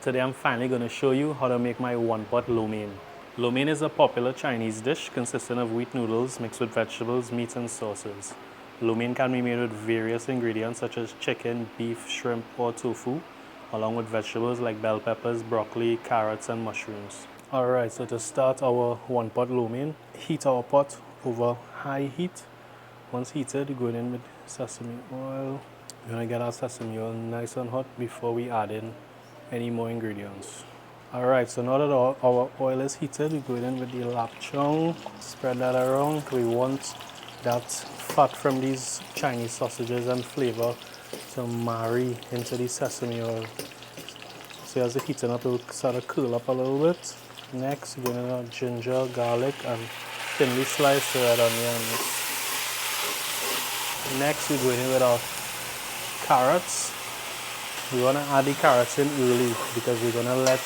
Today I'm finally going to show you how to make my one-pot lo mein. Lo mein is a popular Chinese dish consisting of wheat noodles mixed with vegetables, meats and sauces. Lo mein can be made with various ingredients such as chicken, beef, shrimp or tofu, along with vegetables like bell peppers, broccoli, carrots and mushrooms. Alright, so to start our one-pot lo mein, heat our pot over high heat. Once heated, go in with sesame oil. We're going to get our sesame oil nice and hot before we add in any more ingredients. Alright, so now that our oil is heated, we go in with the lap chong, spread that around. We want that fat from these Chinese sausages and flavor to marry into the sesame oil. So as it's heating up, it will start to curl up a little bit. Next, we're going to add ginger, garlic and thinly sliced red onions. Next, we're going in with our carrots. We want to add the carrots in early because we're going to let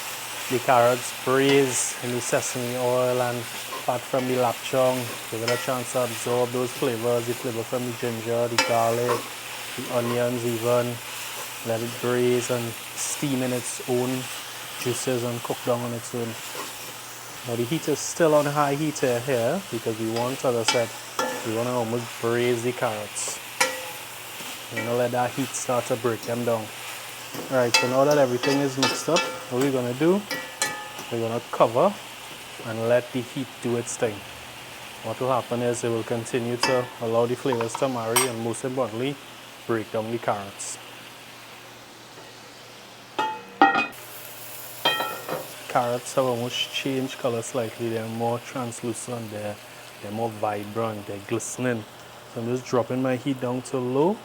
the carrots braise in the sesame oil and fat from the lap chong. Give it a chance to absorb those flavors, the flavor from the ginger, the garlic, the onions even. Let it braise and steam in its own juices and cook down on its own. Now the heat is still on high heat here because we want, as I said, we want to almost braise the carrots. We're going to let that heat start to break them down. Alright, so now that everything is mixed up, what we're going to do, we're going to cover and let the heat do its thing. What will happen is it will continue to allow the flavors to marry and most importantly, break down the carrots. Carrots have almost changed color slightly. They're more translucent, they're more vibrant, they're glistening. So I'm just dropping my heat down to low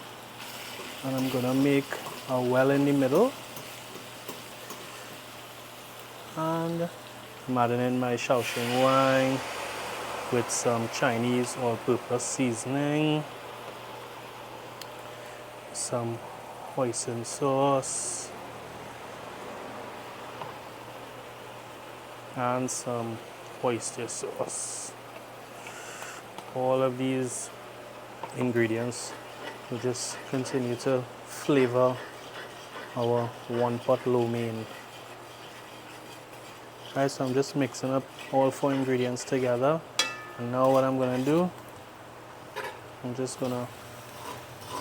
and I'm going to make a well in the middle. And I'm adding in my Shoaxing wine with some Chinese all-purpose seasoning, some Hoisin Sauce, and some Oyster Sauce. All of these ingredients will just continue to flavor our one-pot lo mein. Alright, so I'm just mixing up all 4 ingredients together. And now what I'm going to do, I'm just going to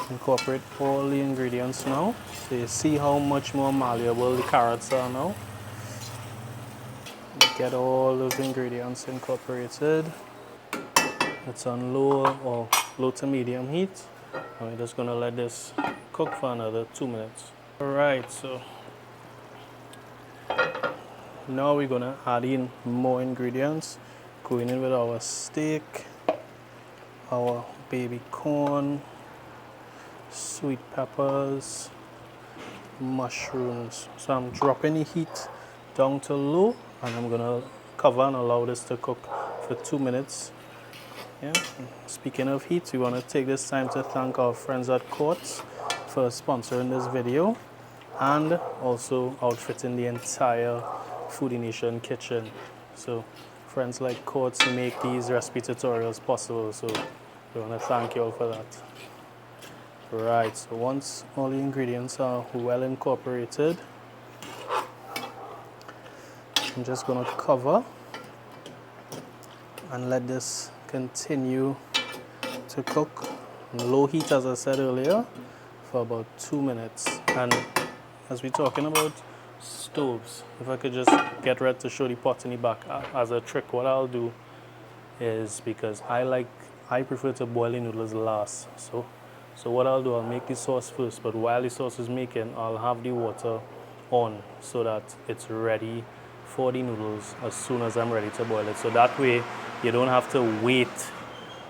incorporate all the ingredients now. So you see how much more malleable the carrots are now. Get all those ingredients incorporated. It's on low or low to medium heat. And we're just going to let this cook for another 2 minutes. Alright, so now we're going to add in more ingredients. Going in with our steak, our baby corn, sweet peppers, mushrooms. So I'm dropping the heat down to low and I'm going to cover and allow this to cook for 2 minutes. Yeah. Speaking of heat, we want to take this time to thank our friends at Courts for sponsoring this video and also outfitting the entire Foodie Nation kitchen. So friends like Courts make these recipe tutorials possible, so we want to thank you all for that. Right, so once all the ingredients are well incorporated, I'm just going to cover and let this continue to cook on low heat, as I said earlier, for about 2 minutes. And as we're talking about stoves, if I could just get ready to show the pot in the back as a trick, what I'll do is, because I prefer to boil the noodles last, so what I'll do, I'll make the sauce first, but while the sauce is making, I'll have the water on so that it's ready for the noodles as soon as I'm ready to boil it. So that way you don't have to wait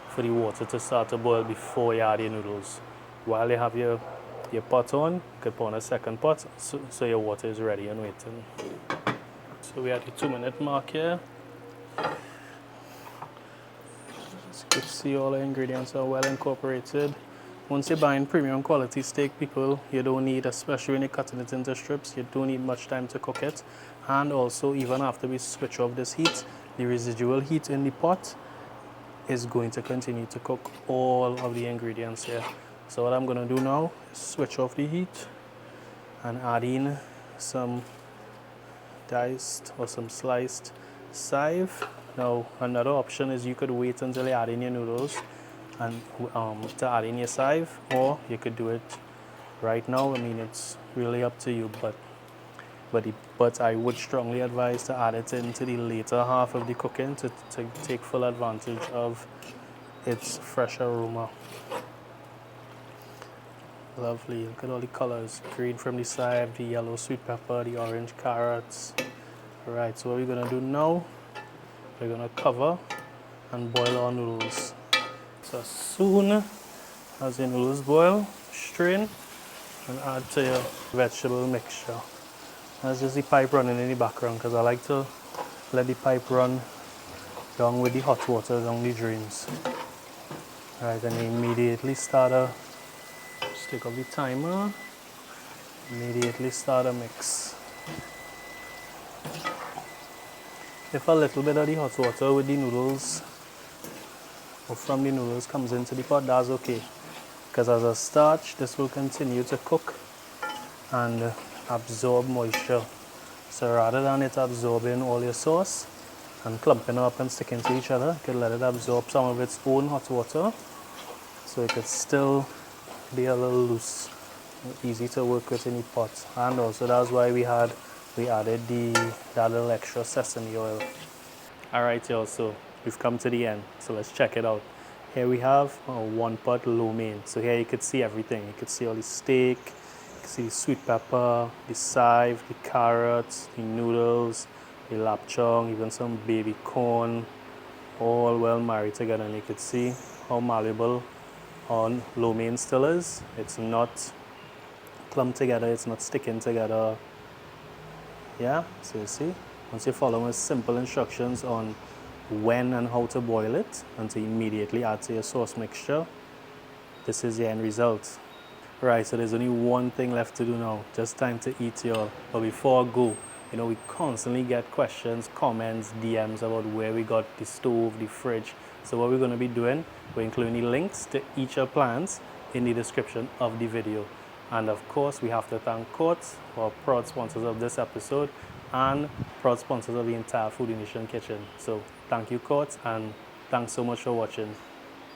for the water to start to boil before you add your noodles. While you have your pot on, you could put on a second pot so your water is ready and waiting. So we're at the 2 minute mark here. As you can see, all the ingredients are well incorporated. Once you're buying premium quality steak, people, you don't need, especially when you're cutting it into strips, you don't need much time to cook it. And also, even after we switch off this heat, the residual heat in the pot is going to continue to cook all of the ingredients here. So what I'm going to do now is switch off the heat and add in some diced or some sliced chive. Now another option is you could wait until you add in your noodles and to add in your chive, or you could do it right now. I mean, it's really up to you, but I would strongly advise to add it into the later half of the cooking to take full advantage of its fresh aroma. Lovely, look at all the colors. Green from the side, the yellow sweet pepper, the orange carrots. Alright, so what we're gonna do now, we're gonna cover and boil our noodles. So as soon as your noodles boil, strain and add to your vegetable mixture. That's just the pipe running in the background because I like to let the pipe run down with the hot water down the drains. Alright, and immediately start a, just take off the timer, immediately start a mix. If a little bit of the hot water with the noodles or from the noodles comes into the pot, that's okay. Because as a starch, this will continue to cook and absorb moisture. So rather than it absorbing all your sauce and clumping up and sticking to each other, you could let it absorb some of its own hot water so it could still be a little loose, easy to work with in the pot. And also that's why we added that little extra sesame oil. Alright y'all, so we've come to the end, so let's check it out. Here we have a 1 pot lo mein. So here you could see everything. You could see all the steak, you can see the sweet pepper, the chive, the carrots, the noodles, the lap chong, even some baby corn, all well married together. And you could see how malleable our lo mein still is. It's not clumped together, it's not sticking together. Yeah, so you see, once you follow simple instructions on when and how to boil it and to immediately add to your sauce mixture, this is the end result. Right, so there's only one thing left to do now, just time to eat y'all. But before I go, you know, we constantly get questions, comments, DMs about where we got the stove, the fridge. So what we're going to be doing, we're including the links to each of plans in the description of the video. And of course, we have to thank Courts, our proud sponsors of this episode, and proud sponsors of the entire Foodie Nation kitchen. So thank you, Courts, and thanks so much for watching.